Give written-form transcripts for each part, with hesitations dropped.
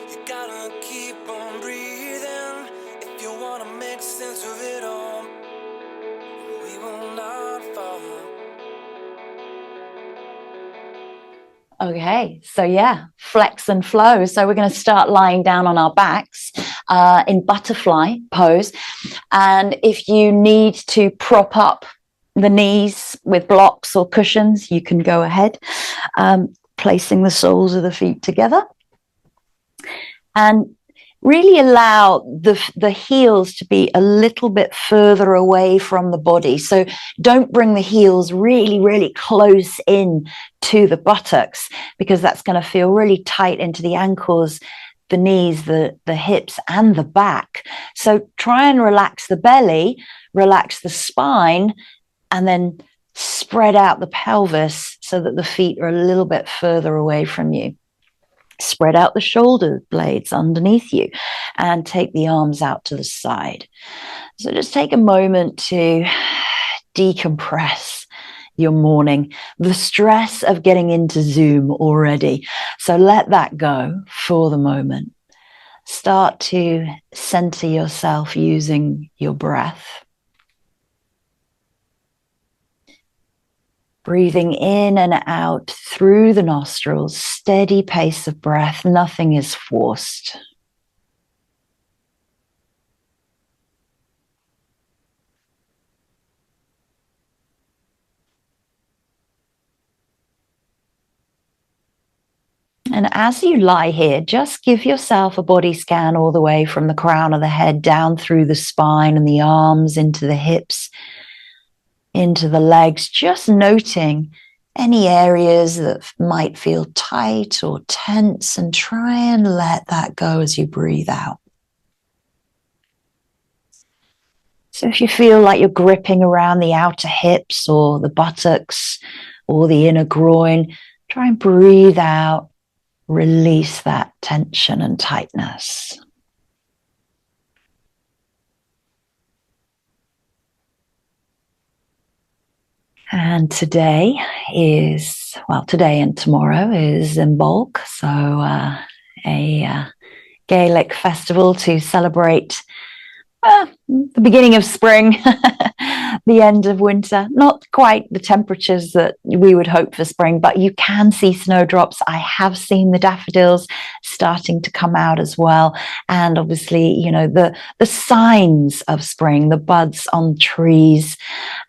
You gotta keep on breathing if you wanna make sense of it all. We will not fall. Okay, so yeah, flex and flow. So we're going to start lying down on our backs in butterfly pose. And if you need to prop up the knees with blocks or cushions, you can go ahead, placing the soles of the feet together. And really allow the heels to be a little bit further away from the body. So don't bring the heels really, really close in to the buttocks, because that's going to feel really tight into the ankles, the knees, the hips, and the back. So try and relax the belly, relax the spine, and then spread out the pelvis so that the feet are a little bit further away from you. Spread out the shoulder blades underneath you and take the arms out to the side. So just take a moment to decompress your morning, the stress of getting into Zoom already. So let that go for the moment. Start to center yourself using your breath. Breathing in and out through the nostrils, steady pace of breath, nothing is forced. And as you lie here, just give yourself a body scan all the way from the crown of the head down through the spine and the arms into the hips, into the legs, just noting any areas that might feel tight or tense, and try and let that go as you breathe out. So if you feel like you're gripping around the outer hips or the buttocks or the inner groin, try and breathe out, release that tension and tightness. And today and tomorrow is Imbolc, so a Gaelic festival to celebrate the beginning of spring, the end of winter. Not quite the temperatures that we would hope for spring, but you can see snowdrops. I have seen the daffodils starting to come out as well. And obviously, you know, the signs of spring, the buds on trees,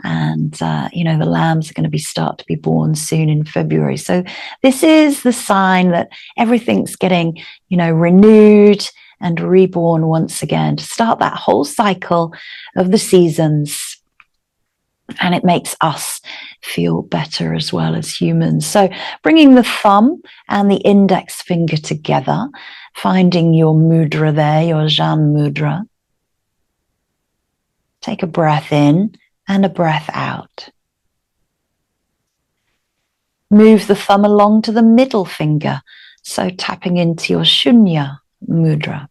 and, you know, the lambs are going to start to be born soon in February. So this is the sign that everything's getting, you know, renewed and reborn once again, to start that whole cycle of the seasons. And it makes us feel better as well as humans. So bringing the thumb and the index finger together, finding your mudra there, your Jan mudra. Take a breath in and a breath out. Move the thumb along to the middle finger, so tapping into your Shunya mudra.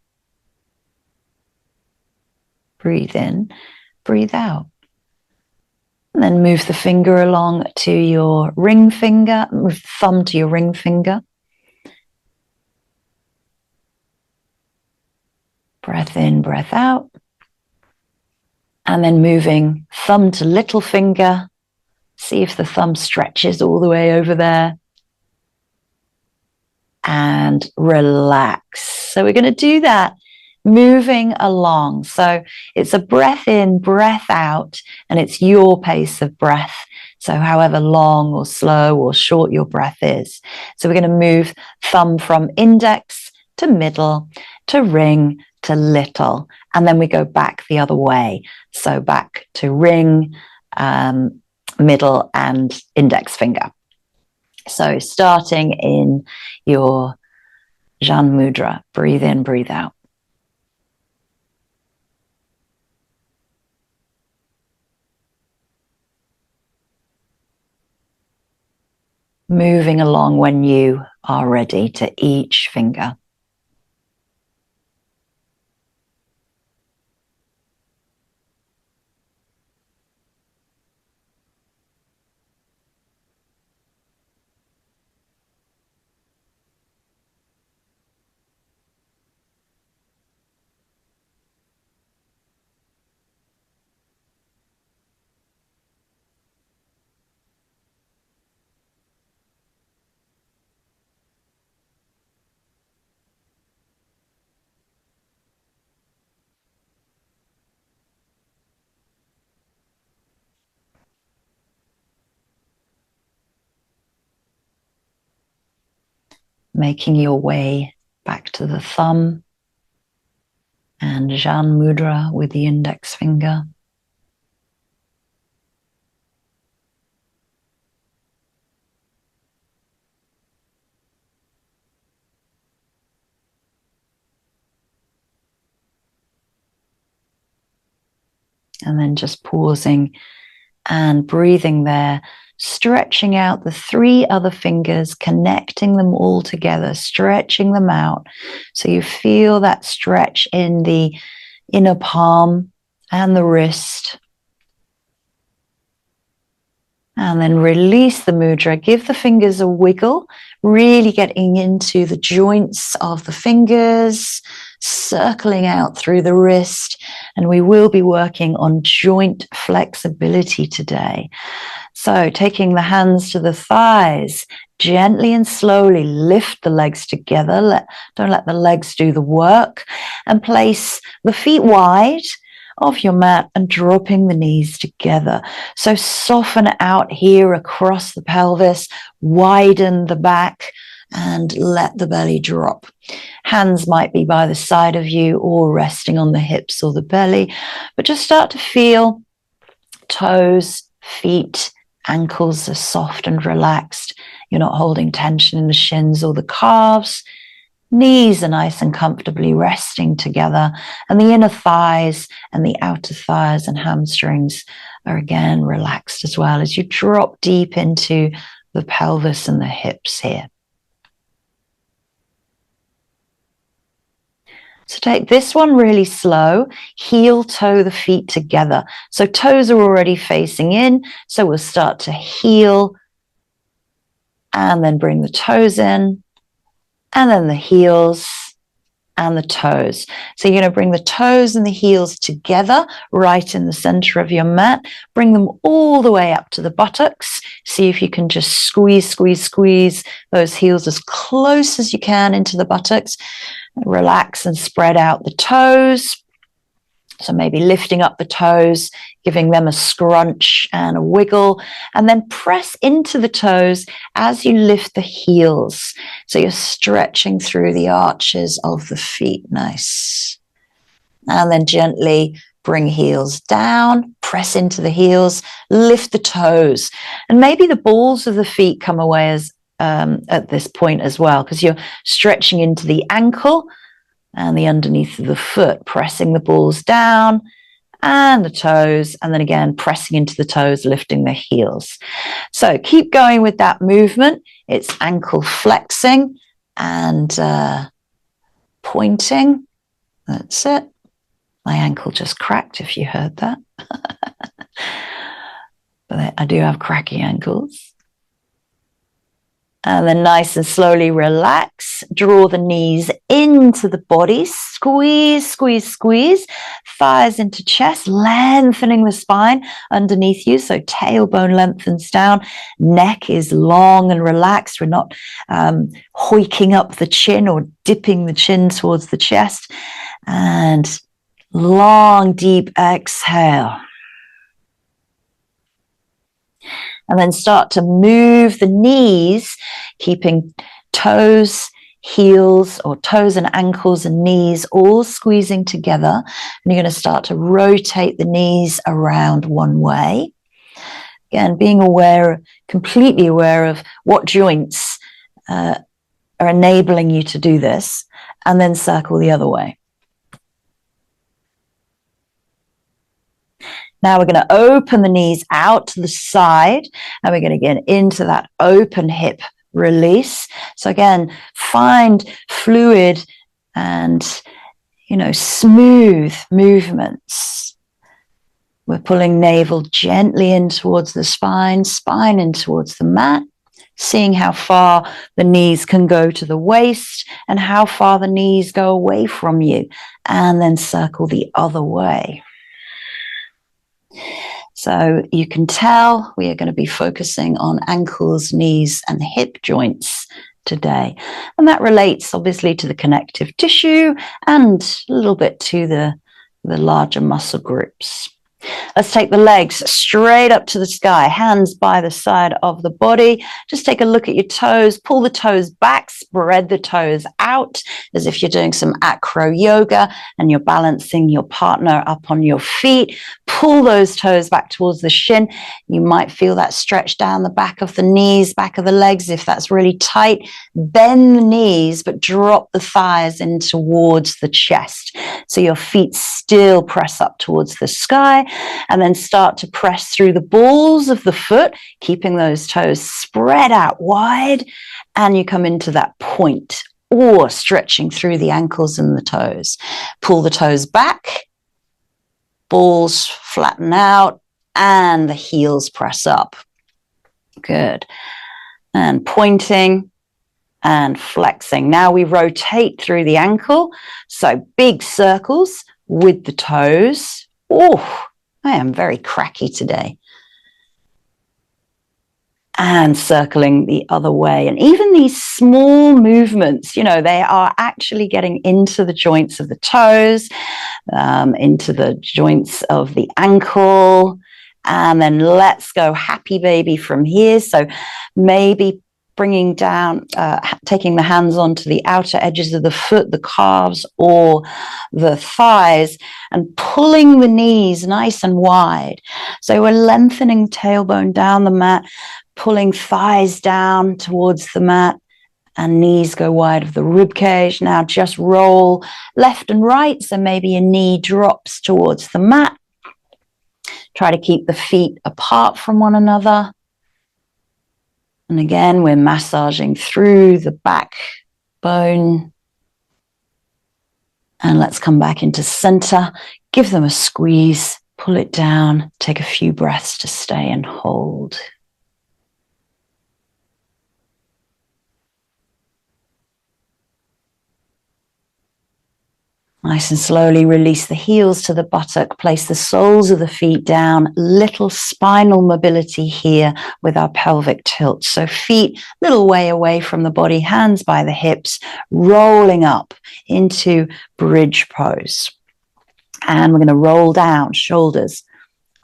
Breathe in, breathe out. And then move the finger along to your ring finger, move the thumb to your ring finger. Breath in, breath out. And then moving thumb to little finger. See if the thumb stretches all the way over there. And relax. So we're going to do that moving along. So it's a breath in, breath out, and it's your pace of breath. So however long or slow or short your breath is. So we're going to move thumb from index to middle to ring to little. And then we go back the other way. So back to ring, middle, and index finger. So starting in your Jan mudra, breathe in, breathe out. Moving along when you are ready to each finger. making your way back to the thumb and Jan Mudra with the index finger. And then just pausing and breathing there, stretching out the 3 other fingers, connecting them all together, stretching them out. So you feel that stretch in the inner palm and the wrist. And then release the mudra. Give the fingers a wiggle, really getting into the joints of the fingers, circling out through the wrist. And we will be working on joint flexibility today. So taking the hands to the thighs, gently and slowly lift the legs together. Don't let the legs do the work. And place the feet wide of your mat and dropping the knees together. So soften out here across the pelvis, widen the back, and let the belly drop. Hands might be by the side of you or resting on the hips or the belly, but just start to feel toes, feet, ankles are soft and relaxed. You're not holding tension in the shins or the calves. Knees are nice and comfortably resting together, and the inner thighs and the outer thighs and hamstrings are again relaxed as well as you drop deep into the pelvis and the hips here. So take this one really slow, heel toe the feet together. So toes are already facing in, so we'll start to heel and then bring the toes in. And then the heels and the toes. So you're going to bring the toes and the heels together right in the center of your mat. Bring them all the way up to the buttocks. See if you can just squeeze those heels as close as you can into the buttocks. Relax and spread out the toes. So maybe lifting up the toes, giving them a scrunch and a wiggle, and then press into the toes as you lift the heels. So you're stretching through the arches of the feet. Nice. And then gently bring heels down, press into the heels, lift the toes. And maybe the balls of the feet come away as at this point as well, because you're stretching into the ankle and the underneath of the foot, pressing the balls down and the toes, and then again, pressing into the toes, lifting the heels. So keep going with that movement. It's ankle flexing and pointing. That's it. My ankle just cracked, if you heard that. But I do have cracky ankles. And then nice and slowly relax. Draw the knees into the body. Squeeze. Thighs into chest, lengthening the spine underneath you. So tailbone lengthens down. Neck is long and relaxed. We're not hoiking up the chin or dipping the chin towards the chest. And long, deep exhale. And then start to move the knees, keeping toes, heels, or toes and ankles and knees all squeezing together. And you're going to start to rotate the knees around one way. Again, being aware, completely aware of what joints are enabling you to do this, and then circle the other way. Now we're going to open the knees out to the side, and we're going to get into that open hip release. So again, find fluid and, smooth movements. We're pulling navel gently in towards the spine in towards the mat, seeing how far the knees can go to the waist and how far the knees go away from you, and then circle the other way. So you can tell we are going to be focusing on ankles, knees, and hip joints today. And that relates obviously to the connective tissue and a little bit to the larger muscle groups. Let's take the legs straight up to the sky, hands by the side of the body. Just take a look at your toes, pull the toes back, spread the toes out as if you're doing some acro yoga and you're balancing your partner up on your feet. Pull those toes back towards the shin. You might feel that stretch down the back of the knees, back of the legs. If that's really tight, bend the knees, but drop the thighs in towards the chest. So your feet still press up towards the sky, and then start to press through the balls of the foot, keeping those toes spread out wide, and you come into that point, or stretching through the ankles and the toes. Pull the toes back, balls flatten out, and the heels press up. Good. And pointing and flexing. Now we rotate through the ankle. So big circles with the toes. Oh, I am very cracky today. And circling the other way. And even these small movements, you know, they are actually getting into the joints of the toes, into the joints of the ankle. And then let's go happy baby from here. So maybe bringing down, taking the hands onto the outer edges of the foot, the calves or the thighs, and pulling the knees nice and wide. So we're lengthening the tailbone down the mat, pulling thighs down towards the mat, and knees go wide of the rib cage. Now just roll left and right. So maybe a knee drops towards the mat. Try to keep the feet apart from one another. And again, we're massaging through the backbone. And let's come back into center. Give them a squeeze, pull it down, take a few breaths to stay and hold. Nice and slowly release the heels to the buttock, place the soles of the feet down, little spinal mobility here with our pelvic tilt. So feet little way away from the body, hands by the hips, rolling up into bridge pose. And we're going to roll down, shoulders,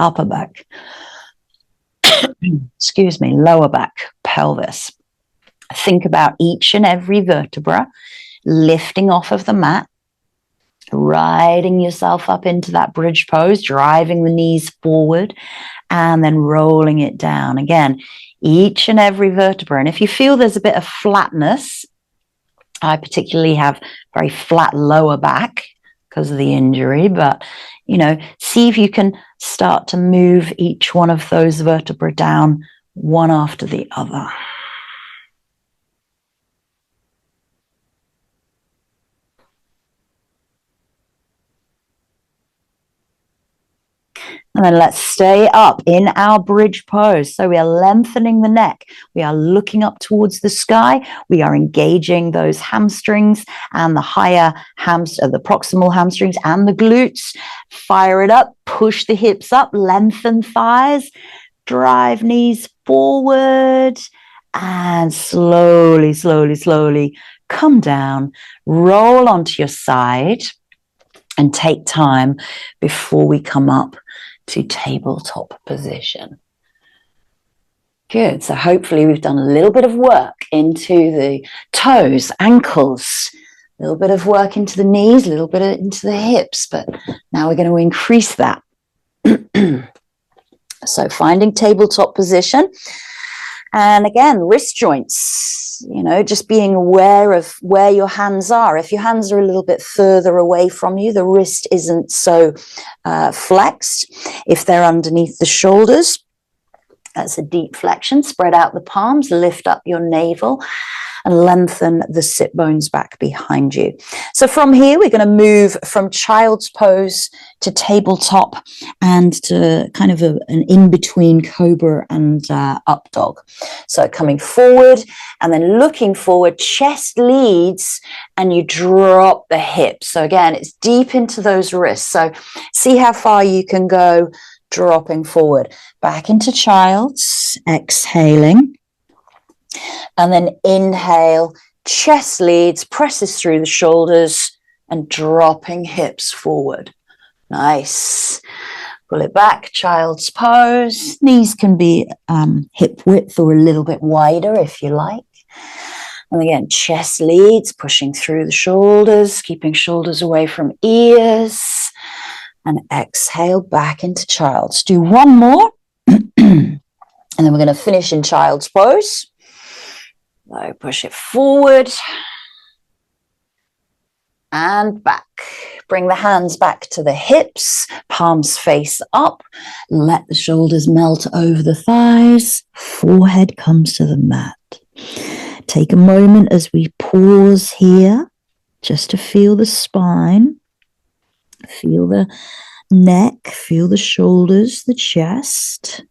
upper back, excuse me, lower back, pelvis. Think about each and every vertebra lifting off of the mat, riding yourself up into that bridge pose, driving the knees forward, and then rolling it down. Again, each and every vertebra. And if you feel there's a bit of flatness, I particularly have very flat lower back because of the injury, but, you know, see if you can start to move each one of those vertebrae down one after the other. And then let's stay up in our bridge pose. So we are lengthening the neck. We are looking up towards the sky. We are engaging those hamstrings and the higher the proximal hamstrings and the glutes. Fire it up, push the hips up, lengthen thighs, drive knees forward, and slowly, slowly, slowly come down, roll onto your side, and take time before we come up to tabletop position. Good. So hopefully we've done a little bit of work into the toes, ankles, a little bit of work into the knees, a little bit into the hips, but now we're going to increase that. So finding tabletop position. And again, wrist joints, you know, just being aware of where your hands are. If your hands are a little bit further away from you, the wrist isn't so flexed. If they're underneath the shoulders, that's a deep flexion. Spread out the palms, lift up your navel, and lengthen the sit bones back behind you. So from here, we're going to move from child's pose to tabletop and to kind of an in-between cobra and up dog. So coming forward and then looking forward, chest leads, and you drop the hips. So again, it's deep into those wrists. So see how far you can go, dropping forward. Back into child's, exhaling. And then inhale, chest leads, presses through the shoulders and dropping hips forward. Nice. Pull it back, child's pose. Knees can be hip width or a little bit wider if you like. And again, chest leads, pushing through the shoulders, keeping shoulders away from ears. And exhale back into child's. Do one more. And then we're going to finish in child's pose. So push it forward. And back. Bring the hands back to the hips, palms face up. Let the shoulders melt over the thighs. Forehead comes to the mat. Take a moment as we pause here, just to feel the spine, feel the neck, feel the shoulders, the chest.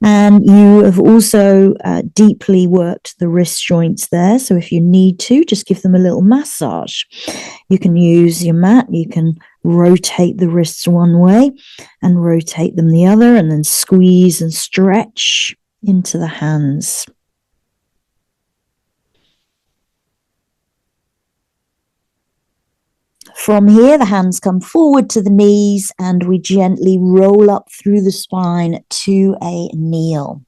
And you have also deeply worked the wrist joints there. So if you need to, just give them a little massage. You can use your mat. You can rotate the wrists one way and rotate them the other, and then squeeze and stretch into the hands. From here, the hands come forward to the knees and we gently roll up through the spine to a kneel.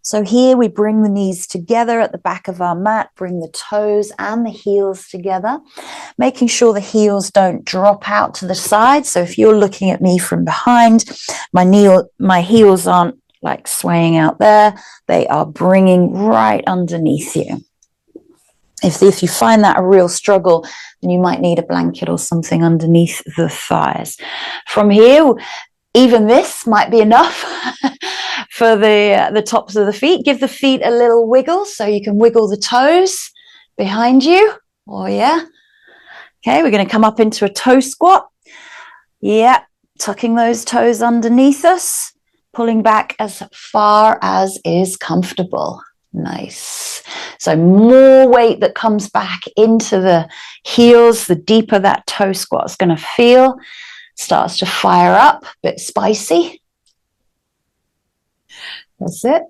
So here we bring the knees together at the back of our mat, bring the toes and the heels together, making sure the heels don't drop out to the side. So if you're looking at me from behind, my heels aren't like swaying out there. They are bringing right underneath you. If you find that a real struggle, then you might need a blanket or something underneath the thighs. From here, even this might be enough for the tops of the feet. Give the feet a little wiggle so you can wiggle the toes behind you. Oh, yeah. Okay, we're going to come up into a toe squat. Yeah, tucking those toes underneath us, pulling back as far as is comfortable. Nice. So more weight that comes back into the heels, the deeper that toe squat is going to feel. Starts to fire up, a bit spicy. That's it.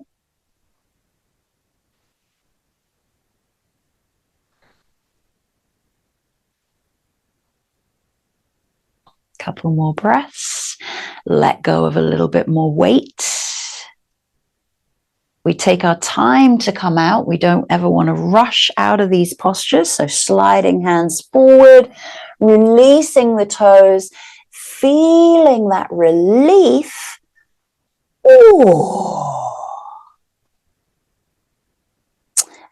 Couple more breaths. Let go of a little bit more weight. We take our time to come out. We don't ever want to rush out of these postures. So sliding hands forward, releasing the toes, feeling that relief. Ooh.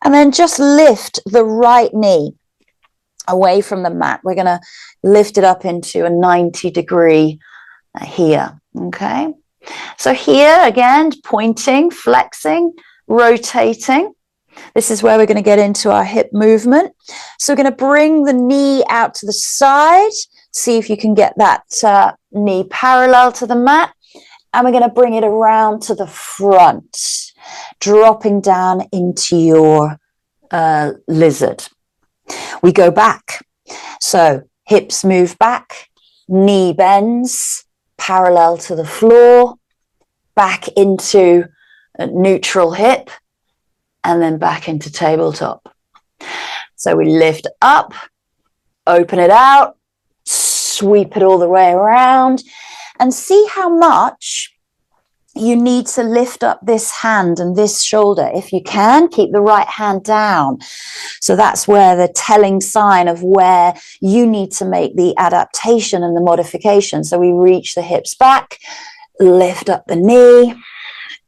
And then just lift the right knee away from the mat. We're going to lift it up into a 90-degree here. Okay. So here again, pointing, flexing, rotating. This is where we're going to get into our hip movement. So we're going to bring the knee out to the side. See if you can get that knee parallel to the mat. And we're going to bring it around to the front, dropping down into your lizard. We go back. So hips move back, knee bends, parallel to the floor, back into a neutral hip, and then back into tabletop. So we lift up, open it out, sweep it all the way around, and see how much you need to lift up this hand and this shoulder. If you can, keep the right hand down. So that's where the telling sign of where you need to make the adaptation and the modification. So we reach the hips back, lift up the knee.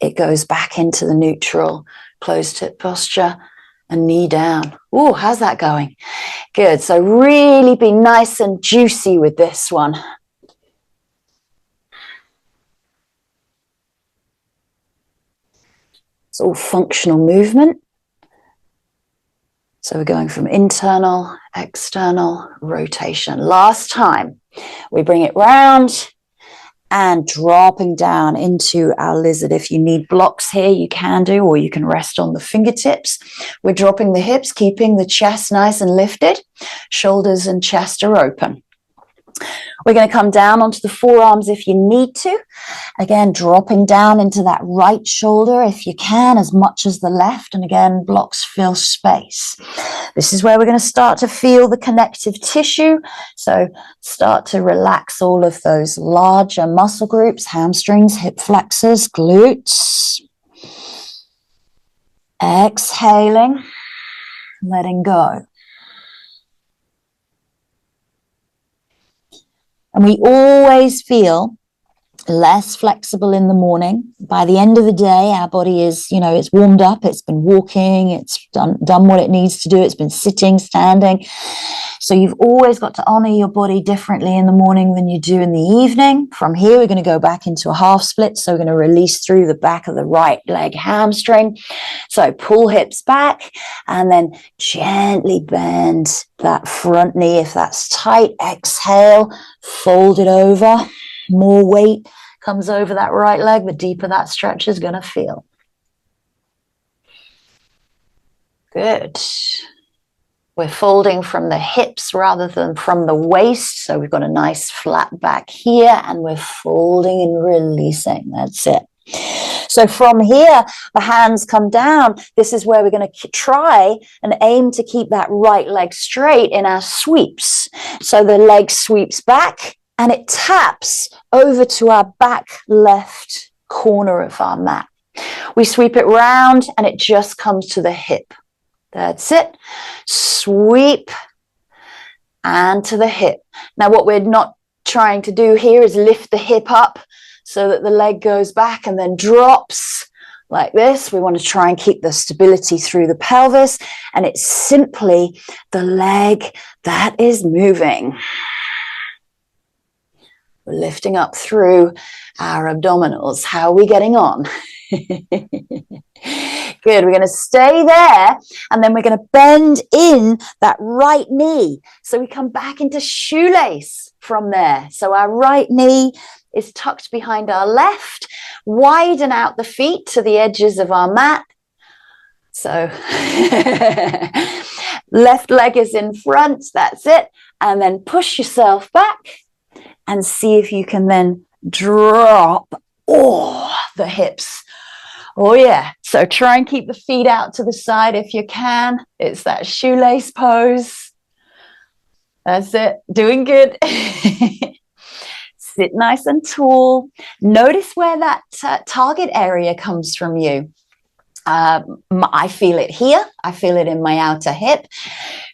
It goes back into the neutral closed hip posture and knee down. Oh, how's that going? Good. So really be nice and juicy with this one. It's all functional movement. So we're going from internal, external, rotation. Last time, we bring it round and dropping down into our lizard. If you need blocks here, you can do, or you can rest on the fingertips. We're dropping the hips, keeping the chest nice and lifted. Shoulders and chest are open. We're going to come down onto the forearms if you need to. Again, dropping down into that right shoulder if you can, as much as the left. And again, blocks fill space. This is where we're going to start to feel the connective tissue. So start to relax all of those larger muscle groups, hamstrings, hip flexors, glutes. Exhaling, letting go. And we always feel less flexible in the morning. By the end of the day, our body is, it's warmed up, it's been walking, it's done what it needs to do, it's been sitting, standing. So you've always got to honor your body differently in the morning than you do in the evening. From here, we're going to go back into a half split. So we're going to release through the back of the right leg hamstring. So pull hips back and then gently bend that front knee. If that's tight, exhale, fold it over. More weight comes over that right leg, the deeper that stretch is going to feel. Good. We're folding from the hips rather than from the waist. So we've got a nice flat back here and we're folding and releasing. That's it. So from here, the hands come down. This is where we're going to try and aim to keep that right leg straight in our sweeps. So the leg sweeps back and it taps over to our back left corner of our mat. We sweep it round and it just comes to the hip. That's it. Sweep and to the hip. Now what we're not trying to do here is lift the hip up so that the leg goes back and then drops like this. We want to try and keep the stability through the pelvis, and it's simply the leg that is moving. We're lifting up through our abdominals. How are we getting on? Good. We're going to stay there and then we're going to bend in that right knee. So we come back into shoelace from there. So our right knee is tucked behind our left. Widen out the feet to the edges of our mat. So left leg is in front. That's it. And then push yourself back and see if you can then drop the hips. Oh yeah. So try and keep the feet out to the side if you can. It's that shoelace pose. That's it. Doing good. Sit nice and tall. Notice where that target area comes from you. I feel it here. I feel it in my outer hip.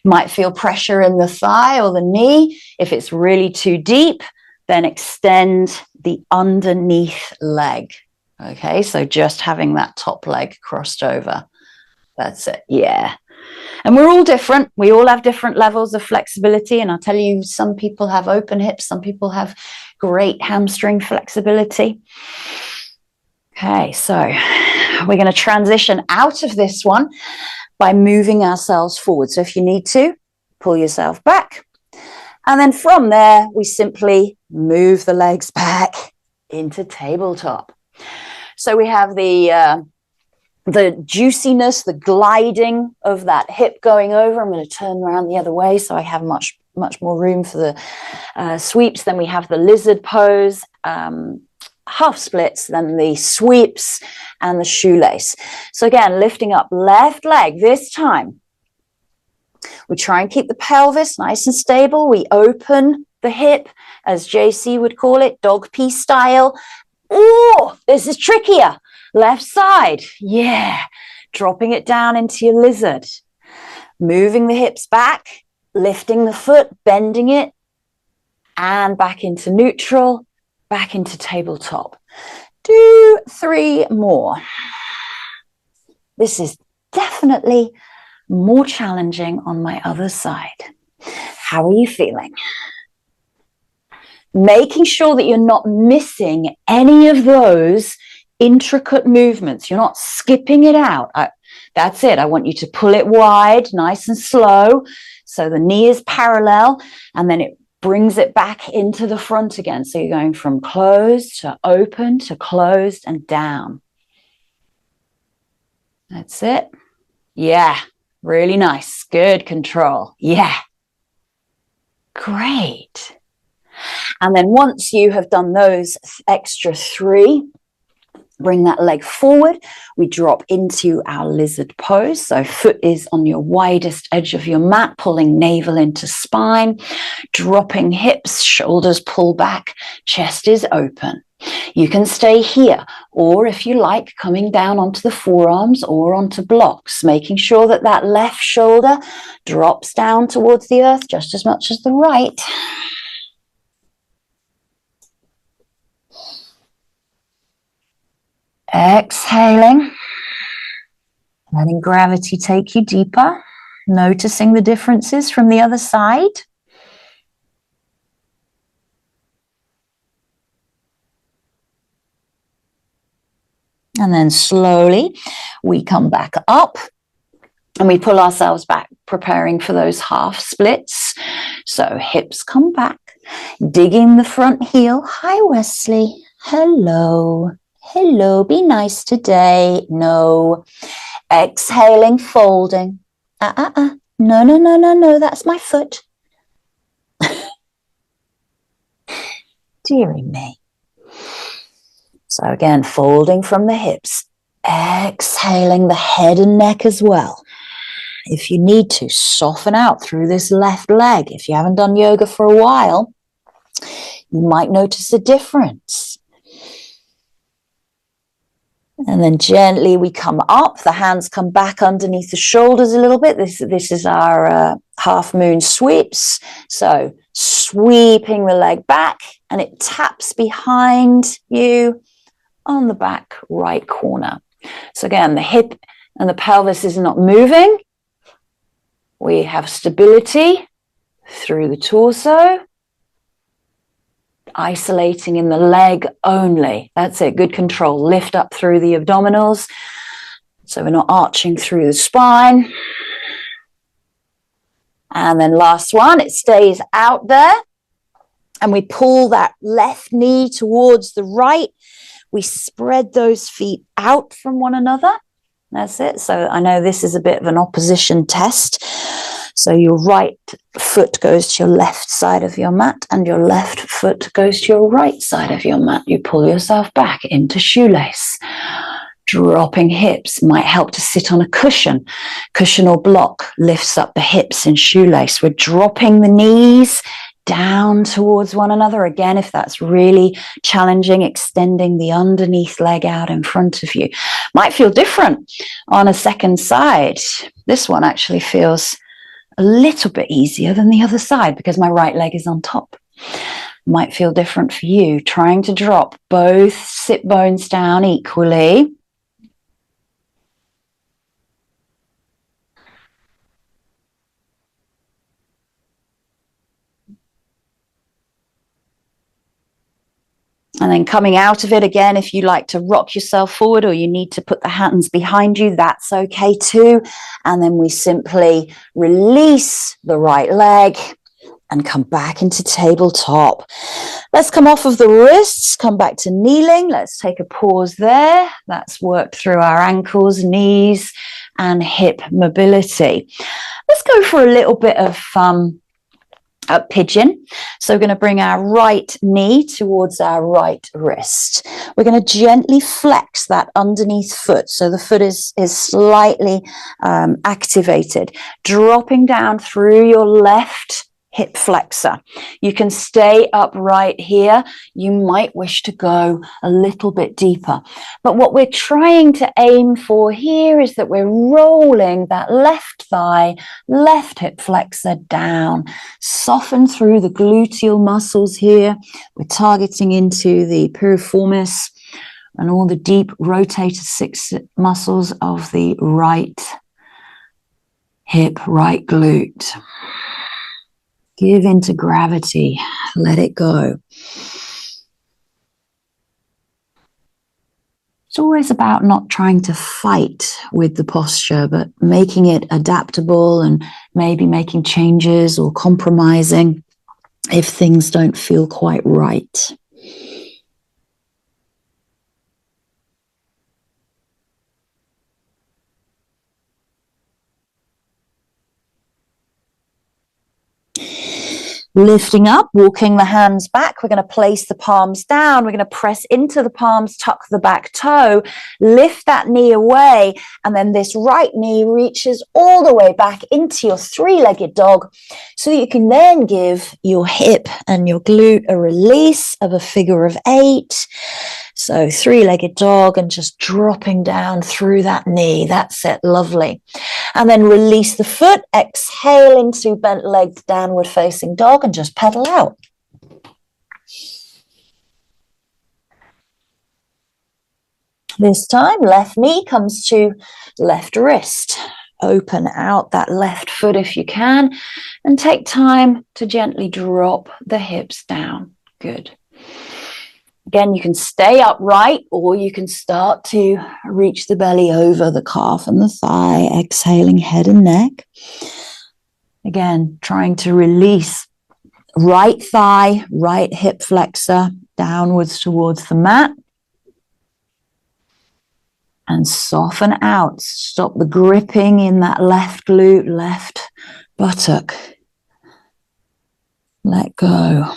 Might feel pressure in the thigh or the knee. If it's really too deep, then extend the underneath leg. Okay, so just having that top leg crossed over. That's it. Yeah. And we're all different. We all have different levels of flexibility. And I'll tell you, some people have open hips. Some people have great hamstring flexibility. Okay, so we're going to transition out of this one by moving ourselves forward. So if you need to, pull yourself back. And then from there, we simply move the legs back into tabletop. So we have the juiciness, the gliding of that hip going over. I'm going to turn around the other way so I have much more room for the sweeps. Then we have the lizard pose, half splits, then the sweeps and the shoelace. So again, lifting up left leg this time. We try and keep the pelvis nice and stable. We open the hip, as JC would call it, dog pee style. Oh, this is trickier. Left side. Yeah. Dropping it down into your lizard. Moving the hips back, lifting the foot, bending it, and back into neutral, back into tabletop. Do 3 more. This is definitely more challenging on my other side. How are you feeling? Making sure that you're not missing any of those intricate movements. You're not skipping it out. That's it. I want you to pull it wide, nice and slow. So the knee is parallel and then it brings it back into the front again. So you're going from closed to open to closed and down. That's it. Yeah. Really nice. Good control. Yeah. Great. And then once you have done those extra 3, bring that leg forward. We drop into our lizard pose. So foot is on your widest edge of your mat, pulling navel into spine, dropping hips, shoulders pull back, chest is open. You can stay here, or if you like, coming down onto the forearms or onto blocks, making sure that that left shoulder drops down towards the earth just as much as the right. Exhaling, letting gravity take you deeper, noticing the differences from the other side. And then slowly we come back up and we pull ourselves back, preparing for those half splits. So hips come back, digging the front heel. Hi, Wesley. Hello. Hello. Be nice today. No. Exhaling, folding. No, no, no, no, no. That's my foot. Dearie me. So again, folding from the hips, exhaling the head and neck as well. If you need to, soften out through this left leg. If you haven't done yoga for a while, you might notice a difference. And then gently we come up, the hands come back underneath the shoulders a little bit. This is our half moon sweeps. So sweeping the leg back and it taps behind you on the back right corner. So again, the hip and the pelvis is not moving. We have stability through the torso, isolating in the leg only. That's it, good control. Lift up through the abdominals, so we're not arching through the spine. And then last one, it stays out there. And we pull that left knee towards the right. We spread those feet out from one another. That's it. So I know this is a bit of an opposition test. So your right foot goes to your left side of your mat and your left foot goes to your right side of your mat. You pull yourself back into shoelace. Dropping hips might help to sit on a cushion. Cushion or block lifts up the hips in shoelace. We're dropping the knees down towards one another. Again, if that's really challenging, extending the underneath leg out in front of you. Might feel different on a second side. This one actually feels a little bit easier than the other side because my right leg is on top. Might feel different for you. Trying to drop both sit bones down equally. And then coming out of it again, if you like to rock yourself forward or you need to put the hands behind you, that's okay too. And then we simply release the right leg and come back into tabletop. Let's come off of the wrists, come back to kneeling. Let's take a pause there. That's worked through our ankles, knees, and hip mobility. Let's go for a little bit of pigeon. So we're going to bring our right knee towards our right wrist. We're going to gently flex that underneath foot. So the foot is slightly activated, dropping down through your left hip flexor. You can stay upright here. You might wish to go a little bit deeper. But what we're trying to aim for here is that we're rolling that left thigh, left hip flexor down. Soften through the gluteal muscles here. We're targeting into the piriformis and all the deep rotator 6 muscles of the right hip, right glute. Give into gravity, let it go. It's always about not trying to fight with the posture, but making it adaptable and maybe making changes or compromising if things don't feel quite right. Lifting up, walking the hands back. We're going to place the palms down. We're going to press into the palms, tuck the back toe, lift that knee away, and then this right knee reaches all the way back into your three-legged dog so that you can then give your hip and your glute a release of a figure of 8. So three-legged dog and just dropping down through that knee. That's it. Lovely. And then release the foot. Exhale into bent legged downward facing dog and just pedal out. This time, left knee comes to left wrist. Open out that left foot if you can and take time to gently drop the hips down. Good. Again, you can stay upright or you can start to reach the belly over the calf and the thigh, exhaling head and neck. Again, trying to release right thigh, right hip flexor downwards towards the mat. And soften out. Stop the gripping in that left glute, left buttock. Let go.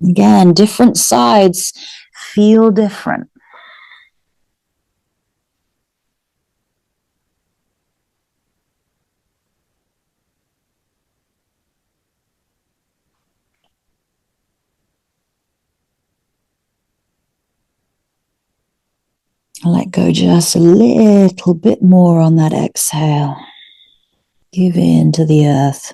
Again, different sides feel different. Let go just a little bit more on that exhale. Give in to the earth.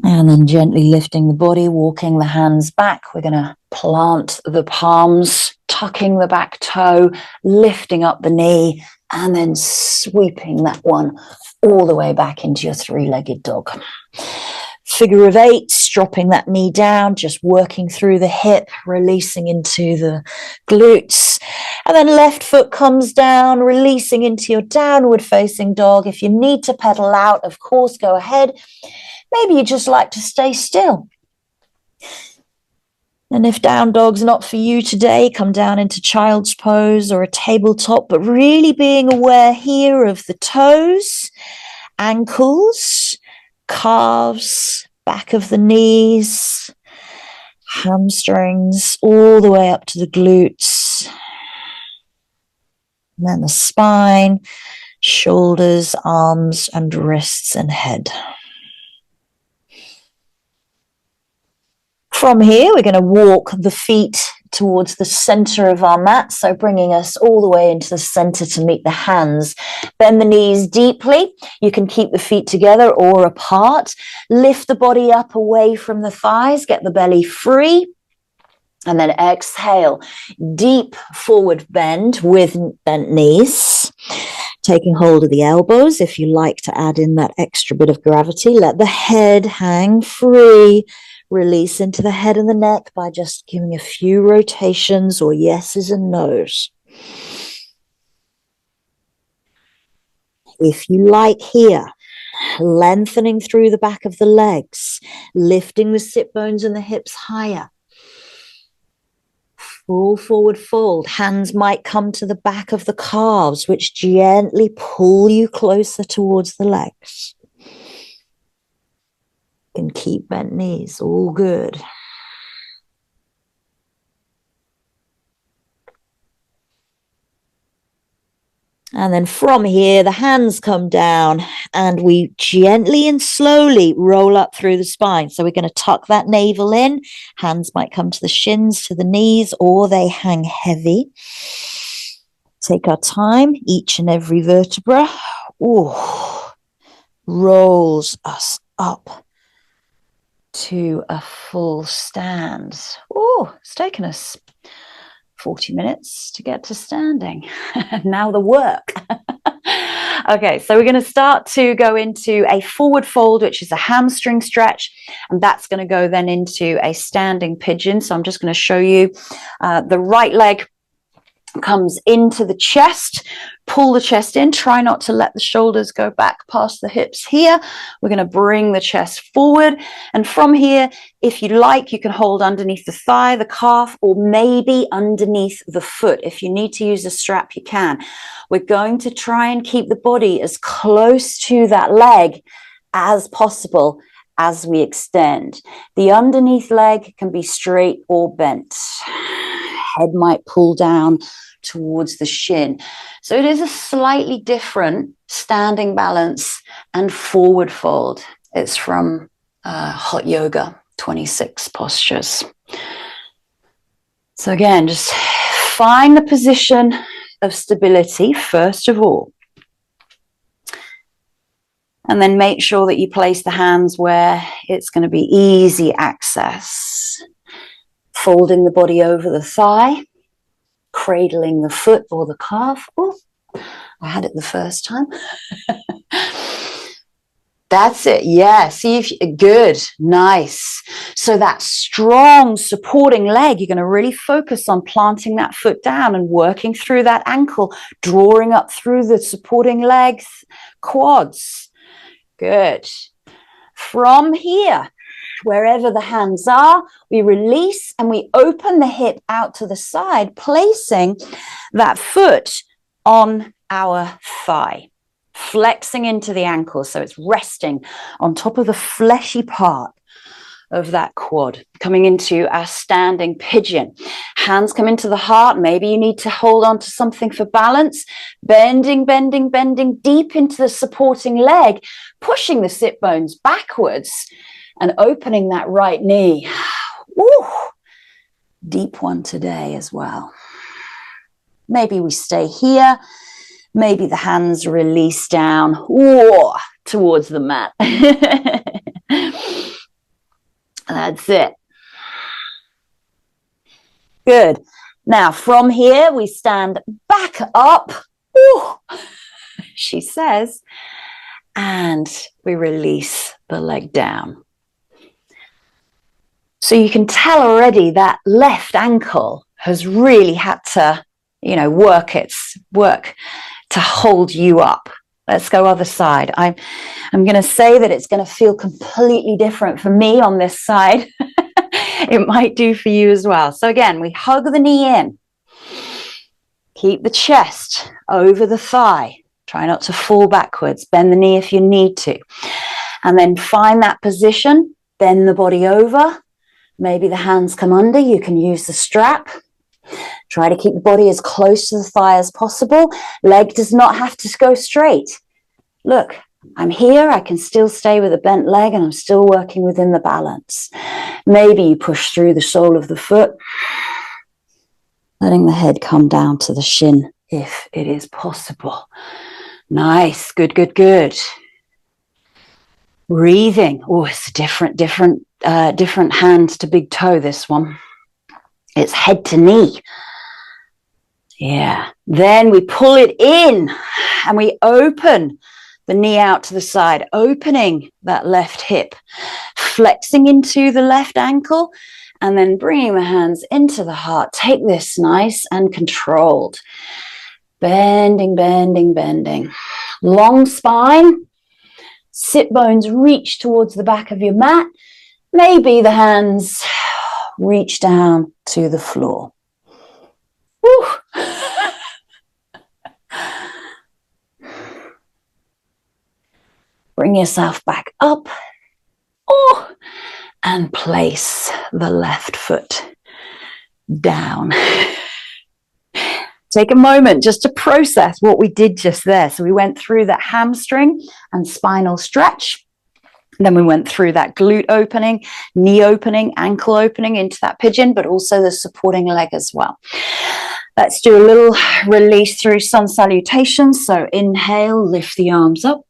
And then gently lifting the body, walking the hands back. We're going to plant the palms, tucking the back toe, lifting up the knee, and then sweeping that one all the way back into your three-legged dog. Figure of 8, dropping that knee down, just working through the hip, releasing into the glutes. And then left foot comes down, releasing into your downward facing dog. If you need to pedal out, of course, go ahead. Maybe you just like to stay still. And if down dog's not for you today, come down into child's pose or a tabletop, but really being aware here of the toes, ankles, calves, back of the knees, hamstrings, all the way up to the glutes. And then the spine, shoulders, arms, and wrists and head. From here, we're going to walk the feet towards the center of our mat, so bringing us all the way into the center to meet the hands. Bend the knees deeply. You can keep the feet together or apart. Lift the body up away from the thighs. Get the belly free. And then exhale. Deep forward bend with bent knees. Taking hold of the elbows. If you like to add in that extra bit of gravity, let the head hang free. Release into the head and the neck by just giving a few rotations or yeses and nos. If you like here, lengthening through the back of the legs, lifting the sit bones and the hips higher. Full forward fold. Hands might come to the back of the calves, which gently pull you closer towards the legs. And keep bent knees, all good. And then from here, the hands come down and we gently and slowly roll up through the spine. So we're going to tuck that navel in. Hands might come to the shins, to the knees, or they hang heavy. Take our time, each and every vertebra. Ooh, rolls us up to a full stand. Oh, it's taken us 40 minutes to get to standing. Now the work. Okay, so we're going to start to go into a forward fold, which is a hamstring stretch, and that's going to go then into a standing pigeon. So I'm just going to show you the right leg comes into the chest. Pull the chest in. Try not to let the shoulders go back past the hips here. We're going to bring the chest forward. And from here, if you like, you can hold underneath the thigh, the calf, or maybe underneath the foot. If you need to use a strap, you can. We're going to try and keep the body as close to that leg as possible as we extend. The underneath leg can be straight or bent. Head might pull down towards the shin. So it is a slightly different standing balance and forward fold. It's from Hot Yoga 26 postures. So again, just find the position of stability first of all. And then make sure that you place the hands where it's going to be easy access. Folding the body over the thigh, cradling the foot or the calf. Oh, I had it the first time. That's it. Yeah. See if you, good. Nice. So that strong supporting leg, you're going to really focus on planting that foot down and working through that ankle, drawing up through the supporting legs, quads. Good. From here, wherever the hands are, we release and we open the hip out to the side, placing that foot on our thigh, flexing into the ankle. So it's resting on top of the fleshy part of that quad, coming into our standing pigeon. Hands come into the heart. Maybe you need to hold on to something for balance. Bending, bending, bending deep into the supporting leg, pushing the sit bones backwards and opening that right knee. Ooh, deep one today as well. Maybe we stay here. Maybe the hands release down towards the mat. That's it. Good. Now from here, we stand back up. Ooh, she says, and we release the leg down. So you can tell already that left ankle has really had to, work to hold you up. Let's go other side. I'm going to say that it's going to feel completely different for me on this side. It might do for you as well. So again, we hug the knee in. Keep the chest over the thigh. Try not to fall backwards. Bend the knee if you need to. And then find that position. Bend the body over. Maybe the hands come under. You can use the strap. Try to keep the body as close to the thigh as possible. Leg does not have to go straight. Look, I'm here. I can still stay with a bent leg and I'm still working within the balance. Maybe you push through the sole of the foot, letting the head come down to the shin if it is possible. Nice. Good, good, good. Breathing. Oh, it's different hands to big toe, this one. It's head to knee. Yeah. Then we pull it in and we open the knee out to the side, opening that left hip, flexing into the left ankle, and then bringing the hands into the heart. Take this nice and controlled. Bending, bending, bending. Long spine. Sit bones reach towards the back of your mat. Maybe the hands reach down to the floor. Woo. Bring yourself back up. Oh, and place the left foot down. Take a moment just to process what we did just there. So we went through that hamstring and spinal stretch. Then we went through that glute opening, knee opening, ankle opening into that pigeon, but also the supporting leg as well. Let's do a little release through sun salutations. So inhale, lift the arms up.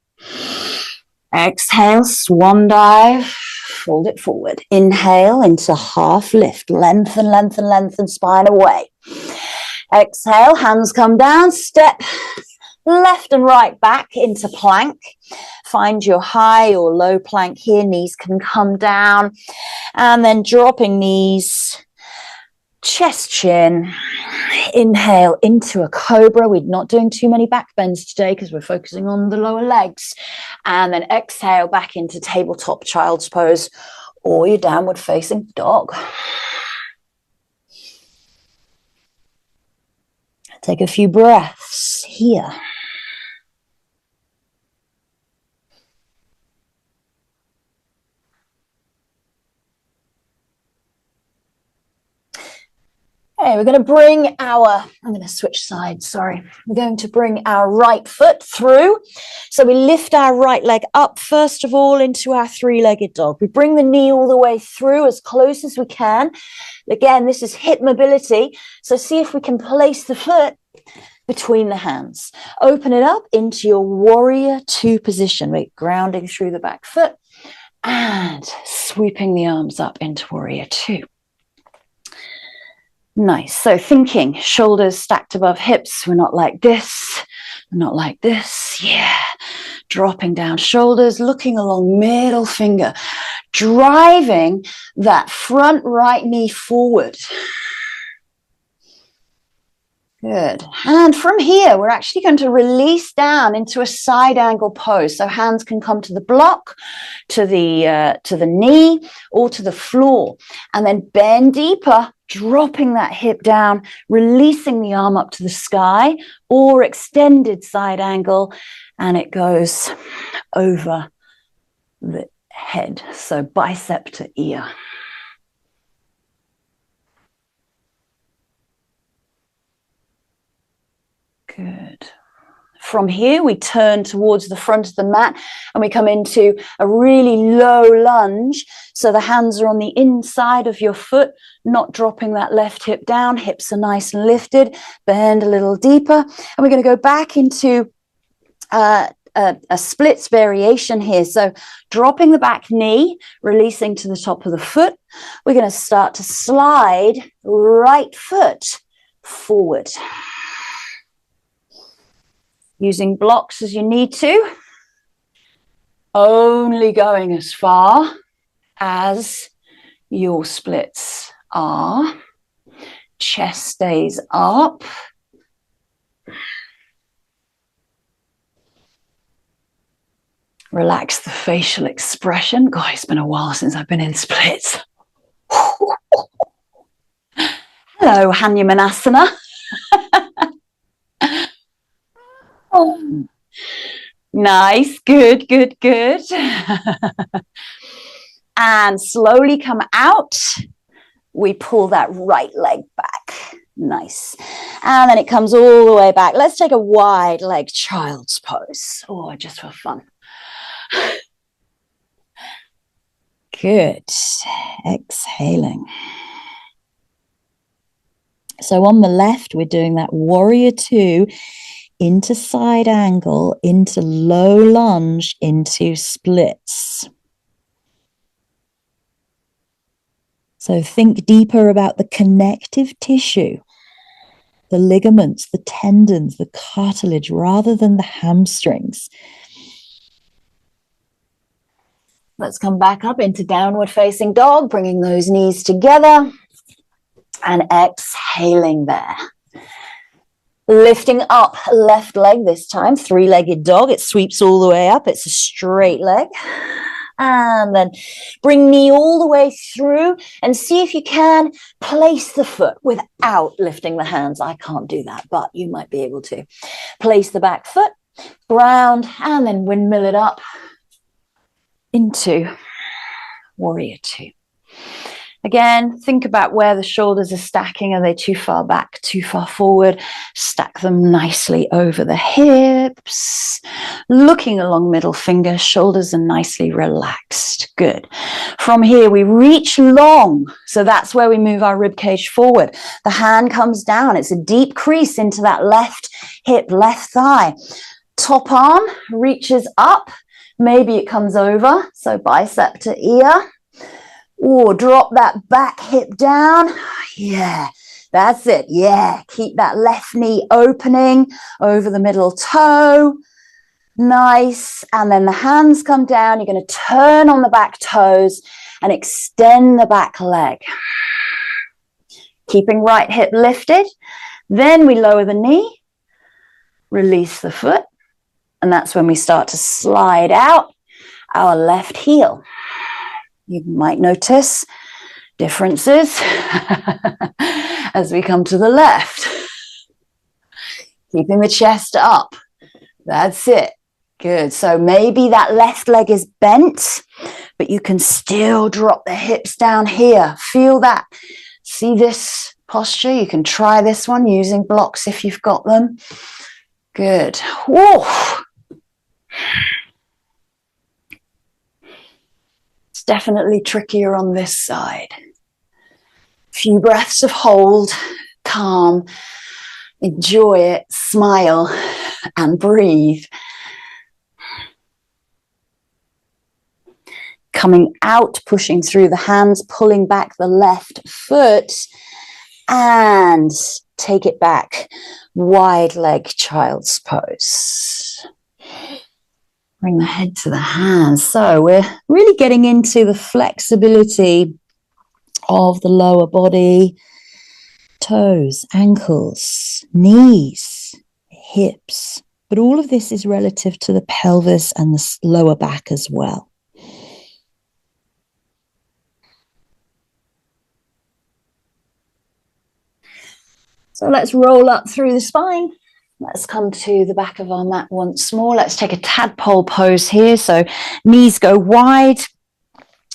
Exhale, swan dive, fold it forward. Inhale into half lift, lengthen, lengthen, lengthen, spine away. Exhale, hands come down, step left and right back into plank. Find your high or low plank here. Knees can come down. And then dropping knees, chest, chin. Inhale into a cobra. We're not doing too many back bends today because we're focusing on the lower legs. And then exhale back into tabletop child's pose or your downward facing dog. Take a few breaths here. Okay, we're going to bring I'm going to switch sides, sorry. We're going to bring our right foot through. So we lift our right leg up, first of all, into our three-legged dog. We bring the knee all the way through as close as we can. Again, this is hip mobility. So see if we can place the foot between the hands. Open it up into your warrior two position. We're grounding through the back foot and sweeping the arms up into warrior two. Nice. So thinking, shoulders stacked above hips. We're not like this. We're not like this. Yeah. Dropping down shoulders, looking along middle finger, driving that front right knee forward. Good. And from here, we're actually going to release down into a side angle pose. So hands can come to the block, to the knee, or to the floor. And then bend deeper, dropping that hip down, releasing the arm up to the sky, or extended side angle, and it goes over the head. So bicep to ear. Good. From here, we turn towards the front of the mat and we come into a really low lunge. So the hands are on the inside of your foot, not dropping that left hip down. Hips are nice and lifted. Bend a little deeper. And we're going to go back into a splits variation here. So dropping the back knee, releasing to the top of the foot. We're going to start to slide right foot forward. Using blocks as you need to, only going as far as your splits are. Chest stays up. Relax the facial expression. God, it's been a while since I've been in splits. Hello, Hanumanasana. Nice, good, good, good. And slowly come out. We pull that right leg back. Nice. And then it comes all the way back. Let's take a wide leg child's pose. Oh, just for fun. Good. Exhaling. So on the left, we're doing that warrior two into side angle, into low lunge, into splits. So think deeper about the connective tissue, the ligaments, the tendons, the cartilage, rather than the hamstrings. Let's come back up into downward facing dog, bringing those knees together and exhaling there. Lifting up left leg this time, three-legged dog. It sweeps all the way up. It's a straight leg. And then bring knee all the way through and see if you can place the foot without lifting the hands. I can't do that, but you might be able to. Place the back foot, ground, and then windmill it up into warrior two. Again, think about where the shoulders are stacking. Are they too far back, too far forward? Stack them nicely over the hips. Looking along middle finger, shoulders are nicely relaxed. Good. From here, we reach long. So that's where we move our rib cage forward. The hand comes down. It's a deep crease into that left hip, left thigh. Top arm reaches up. Maybe it comes over. So bicep to ear. Or drop that back hip down. Yeah, that's it. Yeah, keep that left knee opening over the middle toe. Nice. And then the hands come down. You're going to turn on the back toes and extend the back leg. Keeping right hip lifted. Then we lower the knee, release the foot. And that's when we start to slide out our left heel. You might notice differences as we come to the left. Keeping the chest up. That's it. Good. So maybe that left leg is bent, but you can still drop the hips down here. Feel that. See this posture. You can try this one using blocks if you've got them. Good. Whoa. It's definitely trickier on this side. Few breaths of hold, calm, enjoy it, smile, and breathe. Coming out, pushing through the hands, pulling back the left foot, and take it back. Wide leg child's pose. Bring the head to the hands. So we're really getting into the flexibility of the lower body, toes, ankles, knees, hips. But all of this is relative to the pelvis and the lower back as well. So let's roll up through the spine. Let's come to the back of our mat once more. Let's take a tadpole pose here. So knees go wide,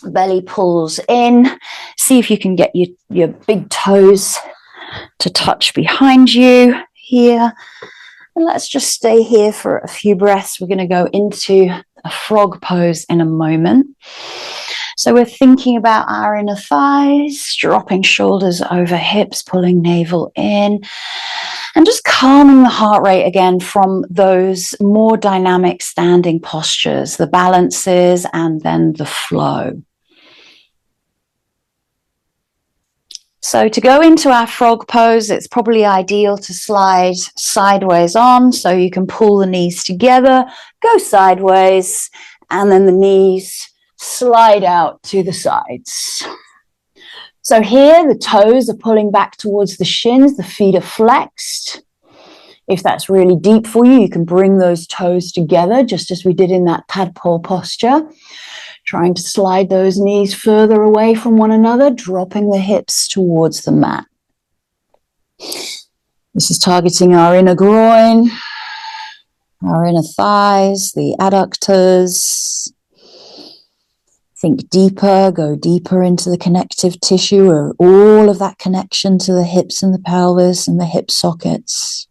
belly pulls in. See if you can get your big toes to touch behind you here. And let's just stay here for a few breaths. We're going to go into a frog pose in a moment. So we're thinking about our inner thighs, dropping shoulders over hips, pulling navel in, and just calming the heart rate again from those more dynamic standing postures, the balances, and then the flow. So to go into our frog pose, it's probably ideal to slide sideways on, so you can pull the knees together, go sideways, and then the knees slide out to the sides. So here the toes are pulling back towards the shins, the feet are flexed. If that's really deep for you, you can bring those toes together, just as we did in that tadpole posture. Trying to slide those knees further away from one another, dropping the hips towards the mat. This is targeting our inner groin, our inner thighs, the adductors. Think deeper, go deeper into the connective tissue, or all of that connection to the hips and the pelvis and the hip sockets.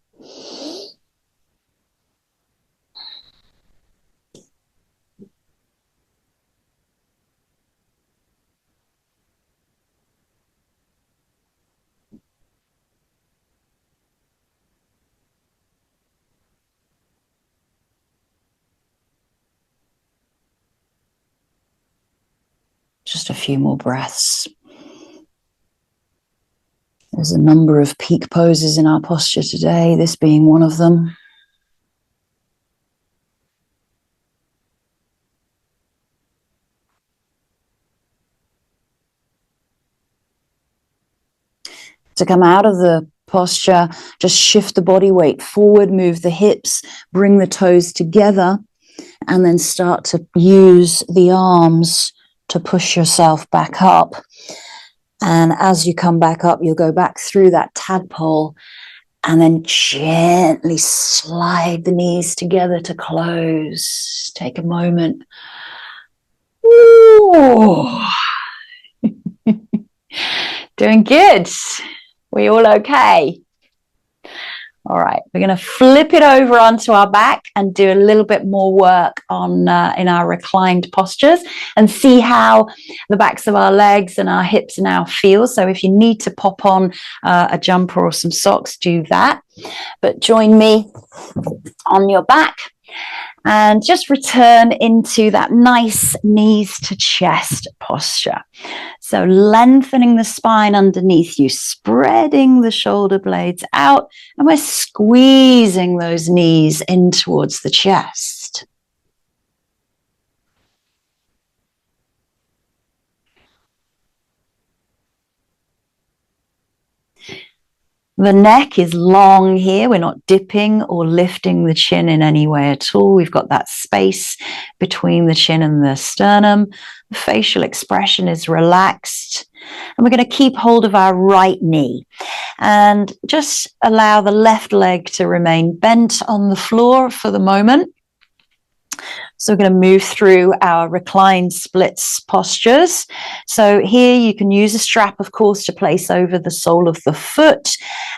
Just a few more breaths. There's a number of peak poses in our posture today, this being one of them. To come out of the posture, just shift the body weight forward, move the hips, bring the toes together, and then start to use the arms to push yourself back up. And as you come back up, you'll go back through that tadpole and then gently slide the knees together to close. Take a moment. Ooh. Doing good. We all okay? All right, we're going to flip it over onto our back and do a little bit more work on in our reclined postures and see how the backs of our legs and our hips now feel. So if you need to pop on a jumper or some socks, do that. But join me on your back and just return into that nice knees to chest posture. So lengthening the spine underneath you, spreading the shoulder blades out, and we're squeezing those knees in towards the chest. The neck is long here. We're not dipping or lifting the chin in any way at all. We've got that space between the chin and the sternum. The facial expression is relaxed. And we're going to keep hold of our right knee and just allow the left leg to remain bent on the floor for the moment. So we're going to move through our reclined splits postures. So here you can use a strap, of course, to place over the sole of the foot.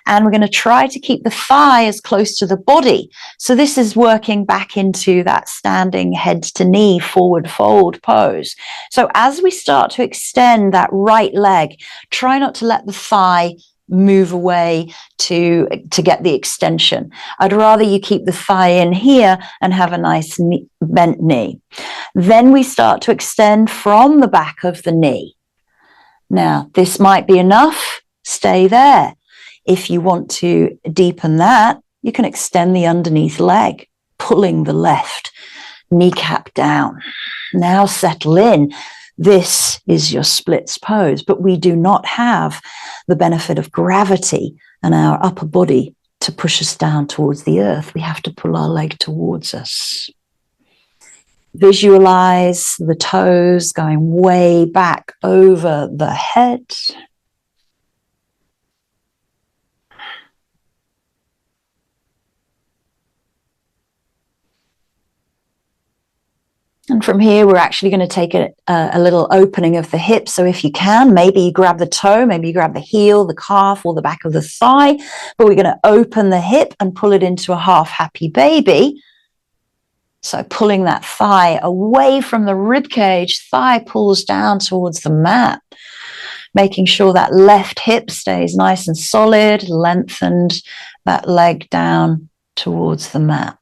And we're going to try to keep the thigh as close to the body. So this is working back into that standing head to knee forward fold pose. So as we start to extend that right leg, try not to let the thigh move away to get the extension. I'd rather you keep the thigh in here and have a nice bent knee. Then we start to extend from the back of the knee. Now, this might be enough. Stay there. If you want to deepen that, you can extend the underneath leg, pulling the left kneecap down. Now settle in. This is your splits pose, but we do not have the benefit of gravity and our upper body to push us down towards the earth. We have to pull our leg towards us. Visualize the toes going way back over the head. And from here, we're actually going to take a little opening of the hip. So if you can, maybe you grab the toe, maybe you grab the heel, the calf, or the back of the thigh. But we're going to open the hip and pull it into a half happy baby. So pulling that thigh away from the rib cage, thigh pulls down towards the mat. Making sure that left hip stays nice and solid, lengthened that leg down towards the mat.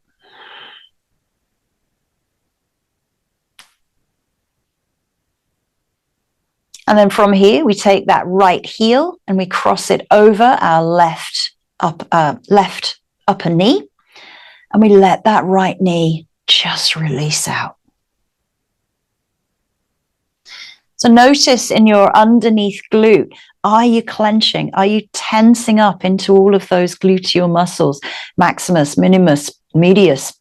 And then from here, we take that right heel and we cross it over our left upper knee. And we let that right knee just release out. So notice in your underneath glute, are you clenching? Are you tensing up into all of those gluteal muscles, maximus, minimus, medius,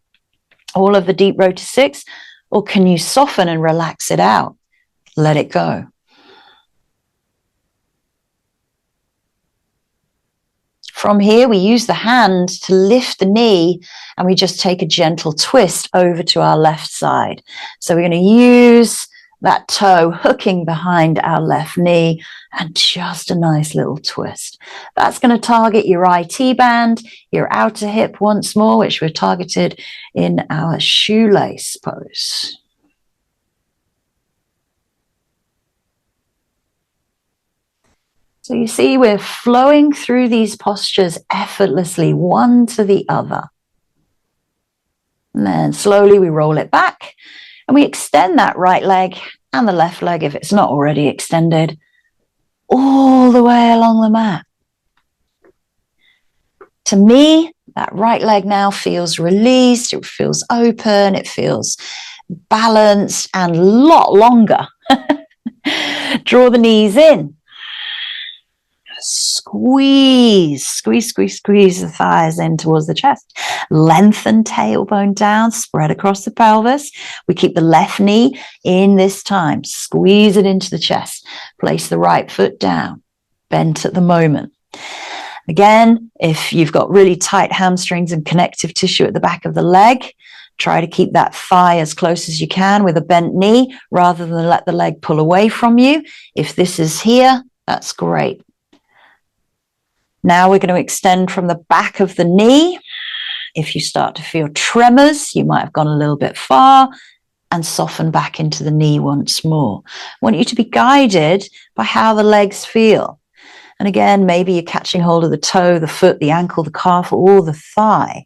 all of the deep rota 6? Or can you soften and relax it out? Let it go. From here, we use the hand to lift the knee and we just take a gentle twist over to our left side. So we're going to use that toe hooking behind our left knee and just a nice little twist. That's going to target your IT band, your outer hip once more, which we've targeted in our shoelace pose. So you see, we're flowing through these postures effortlessly, one to the other. And then slowly we roll it back and we extend that right leg and the left leg, if it's not already extended, all the way along the mat. To me, that right leg now feels released, it feels open, it feels balanced and a lot longer. Draw the knees in. Squeeze, squeeze, squeeze, squeeze the thighs in towards the chest. Lengthen tailbone down, spread across the pelvis. We keep the left knee in this time. Squeeze it into the chest. Place the right foot down, bent at the moment. Again, if you've got really tight hamstrings and connective tissue at the back of the leg, try to keep that thigh as close as you can with a bent knee rather than let the leg pull away from you. If this is here, that's great. Now we're going to extend from the back of the knee. If you start to feel tremors, you might have gone a little bit far, and soften back into the knee once more. I want you to be guided by how the legs feel. And again, maybe you're catching hold of the toe, the foot, the ankle, the calf, or the thigh.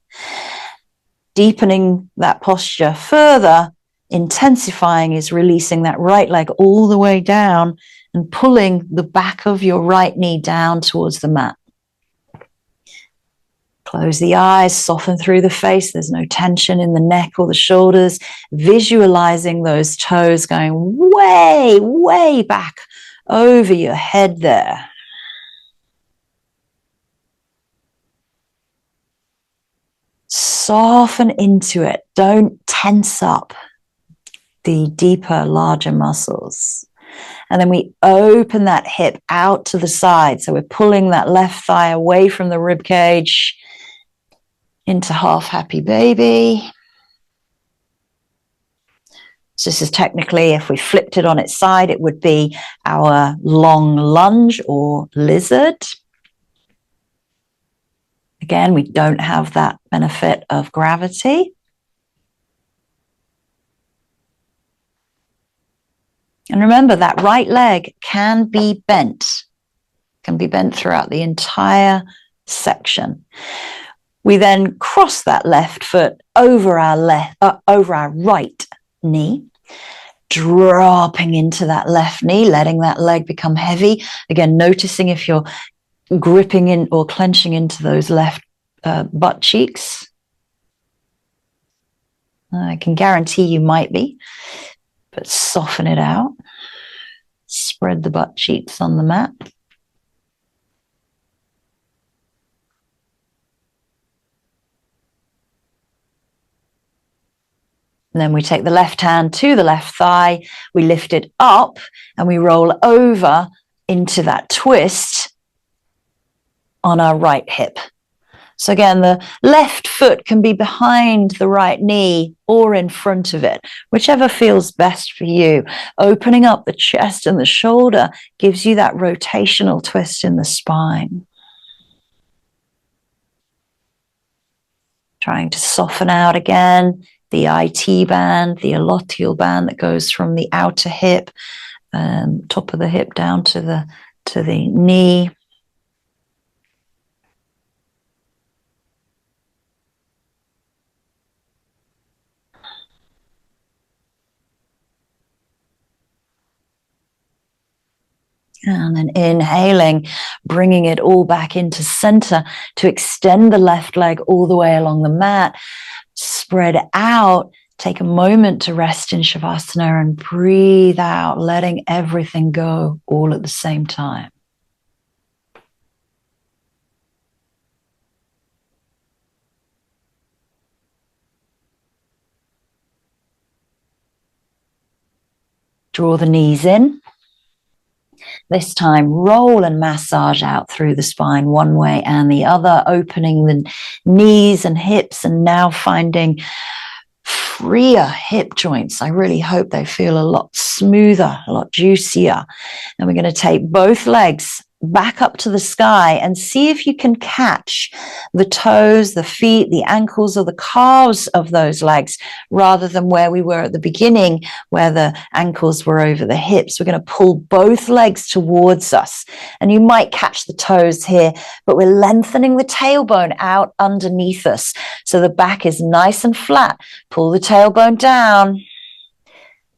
Deepening that posture further, intensifying is releasing that right leg all the way down and pulling the back of your right knee down towards the mat. Close the eyes, soften through the face. There's no tension in the neck or the shoulders. Visualizing those toes going way, way back over your head there. Soften into it. Don't tense up the deeper, larger muscles. And then we open that hip out to the side. So we're pulling that left thigh away from the rib cage into half happy baby. So this is technically, if we flipped it on its side, it would be our long lunge or lizard. Again, we don't have that benefit of gravity. And remember, that right leg can be bent throughout the entire section. We then cross that left foot over our right knee, dropping into that left knee, letting that leg become heavy. Again, noticing if you're gripping in or clenching into those left butt cheeks. I can guarantee you might be, but soften it out. Spread the butt cheeks on the mat. And then we take the left hand to the left thigh, we lift it up and we roll over into that twist on our right hip. So again, the left foot can be behind the right knee or in front of it, whichever feels best for you. Opening up the chest and the shoulder gives you that rotational twist in the spine. Trying to soften out again the IT band, the allotial band that goes from the outer hip, top of the hip down to the knee. And then inhaling, bringing it all back into center to extend the left leg all the way along the mat. Spread out. Take a moment to rest in Shavasana and breathe out, letting everything go all at the same time. Draw the knees in. This time, roll and massage out through the spine one way and the other, opening the knees and hips and now finding freer hip joints. I really hope they feel a lot smoother, a lot juicier. And we're going to take both legs back up to the sky and see if you can catch the toes, the feet, the ankles, or the calves of those legs rather than where we were at the beginning, where the ankles were over the hips. We're going to pull both legs towards us, and you might catch the toes here, but we're lengthening the tailbone out underneath us. So the back is nice and flat. Pull the tailbone down.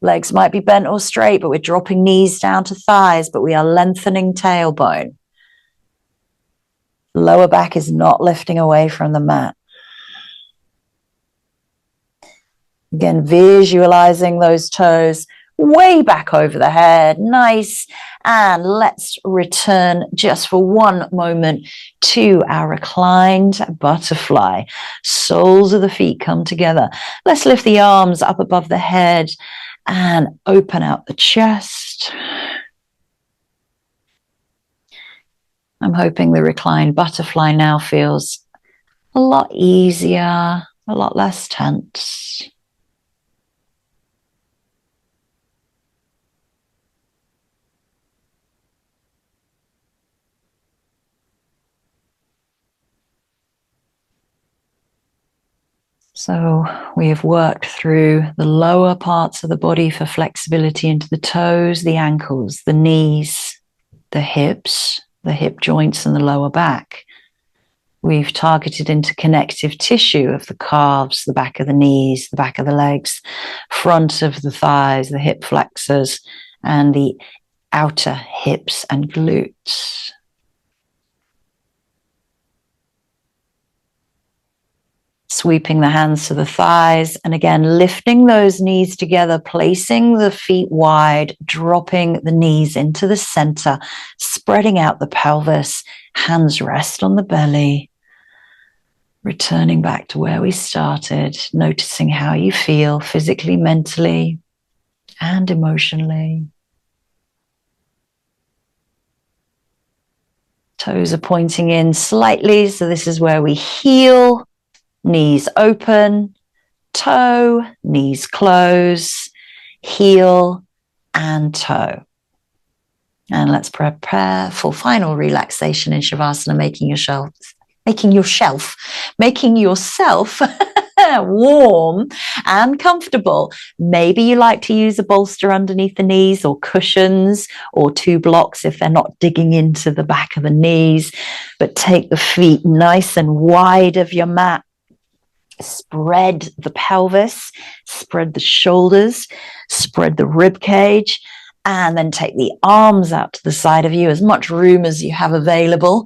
Legs might be bent or straight, but we're dropping knees down to thighs, but we are lengthening tailbone. Lower back is not lifting away from the mat. Again, visualizing those toes way back over the head. Nice. And let's return just for one moment to our reclined butterfly. Soles of the feet come together. Let's lift the arms up above the head and open out the chest. I'm hoping the reclined butterfly now feels a lot easier, a lot less tense. So we have worked through the lower parts of the body for flexibility into the toes, the ankles, the knees, the hips, the hip joints, and the lower back. We've targeted into connective tissue of the calves, the back of the knees, the back of the legs, front of the thighs, the hip flexors, and the outer hips and glutes. Sweeping the hands to the thighs, and again, lifting those knees together, placing the feet wide, dropping the knees into the center, spreading out the pelvis, hands rest on the belly, returning back to where we started, noticing how you feel physically, mentally, and emotionally. Toes are pointing in slightly, so this is where we heel. Knees open, toe, knees close, heel, and toe. And let's prepare for final relaxation in Shavasana, making yourself warm and comfortable. Maybe you like to use a bolster underneath the knees or cushions or 2 blocks if they're not digging into the back of the knees, but take the feet nice and wide of your mat. Spread the pelvis, spread the shoulders, spread the rib cage, and then take the arms out to the side of you, as much room as you have available.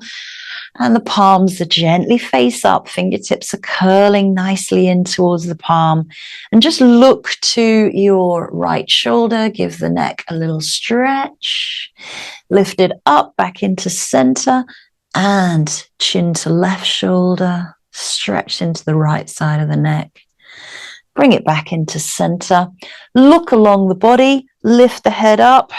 And the palms are gently face up, fingertips are curling nicely in towards the palm. And just look to your right shoulder, give the neck a little stretch, lift it up back into center, and chin to left shoulder, stretch into the right side of the neck. Bring it back into center. Look along the body, lift the head up,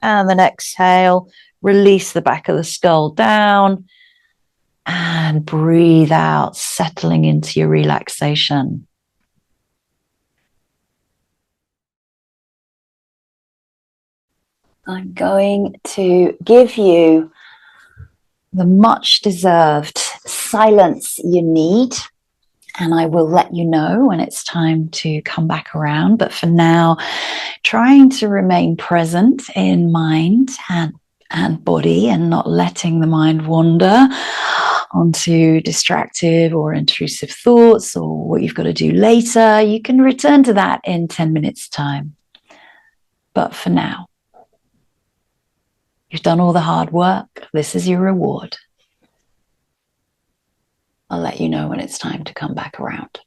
and then exhale, release the back of the skull down, and breathe out, settling into your relaxation. I'm going to give you the much deserved silence you need, and I will let you know when it's time to come back around. But for now, trying to remain present in mind and body and not letting the mind wander onto distractive or intrusive thoughts or what you've got to do later. You can return to that in 10 minutes' time. But for now, you've done all the hard work. This is your reward. I'll let you know when it's time to come back around.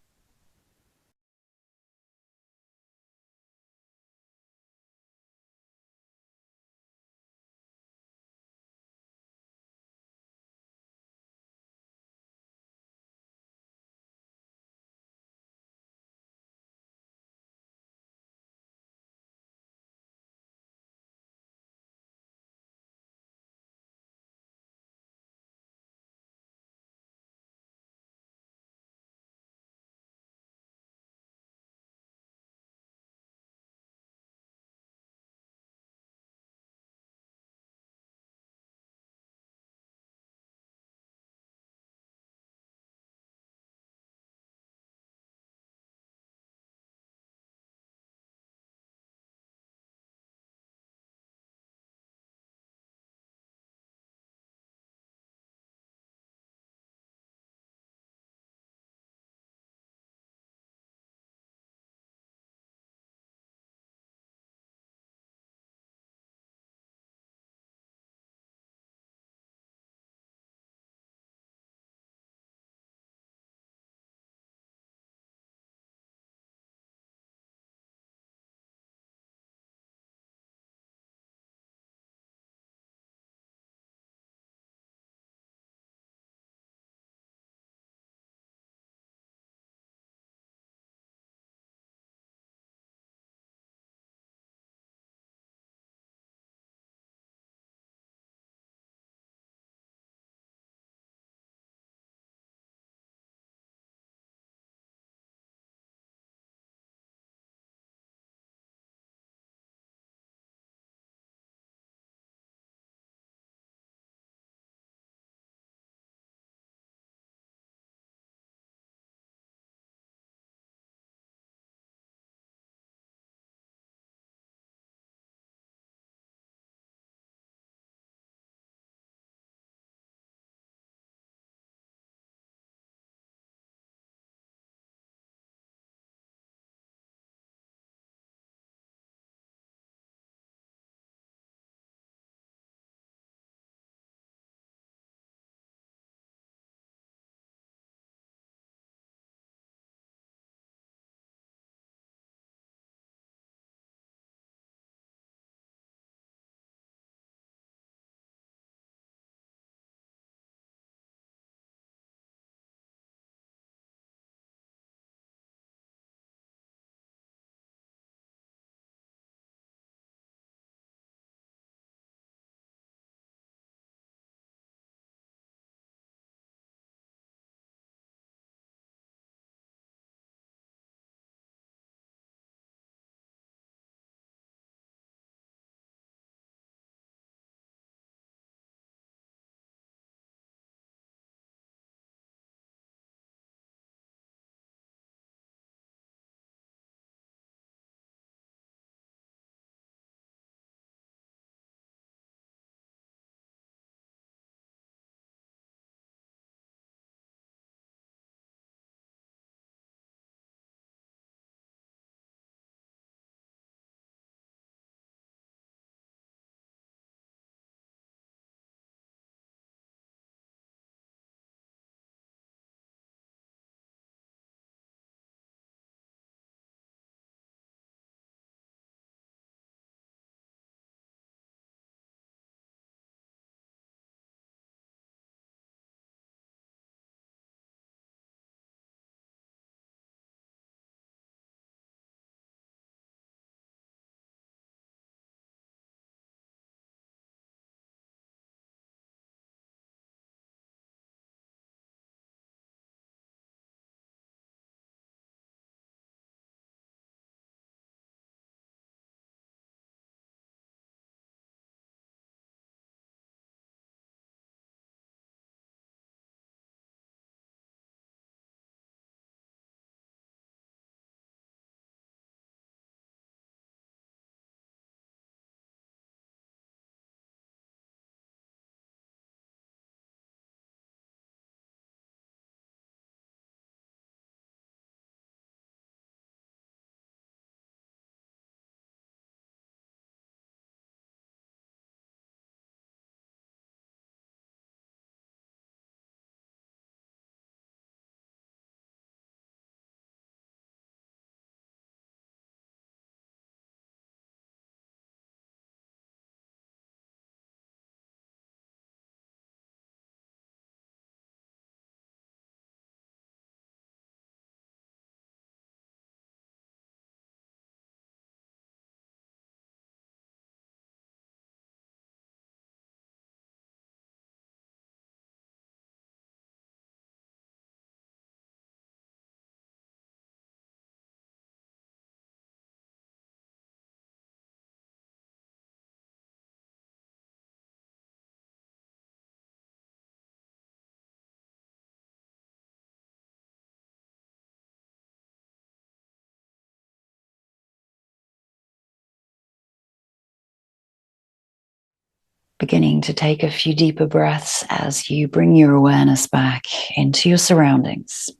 Beginning to take a few deeper breaths as you bring your awareness back into your surroundings,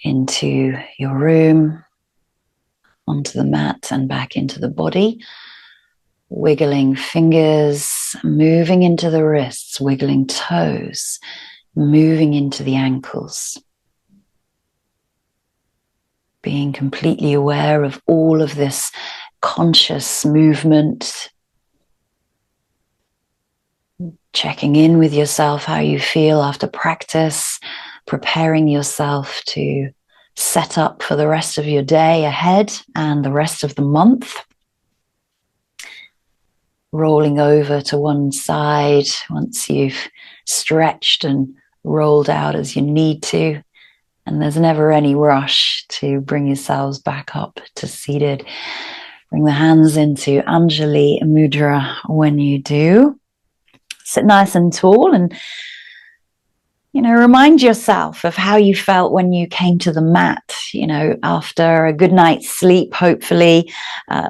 into your room, onto the mat and back into the body. Wiggling fingers, moving into the wrists, wiggling toes, moving into the ankles. Being completely aware of all of this conscious movement. Checking in with yourself, how you feel after practice, preparing yourself to set up for the rest of your day ahead and the rest of the month. Rolling over to one side once you've stretched and rolled out as you need to. And there's never any rush to bring yourselves back up to seated. Bring the hands into Anjali Mudra when you do. Sit nice and tall and, remind yourself of how you felt when you came to the mat. After a good night's sleep, hopefully,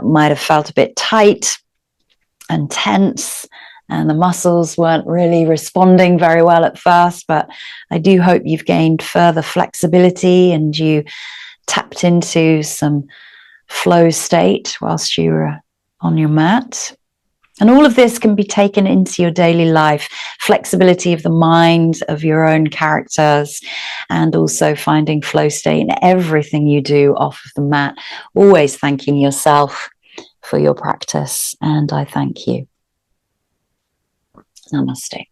might have felt a bit tight and tense, and the muscles weren't really responding very well at first, but I do hope you've gained further flexibility and you tapped into some flow state whilst you were on your mat. And all of this can be taken into your daily life, flexibility of the mind, of your own characters, and also finding flow state in everything you do off of the mat. Always thanking yourself for your practice, and I thank you. Namaste.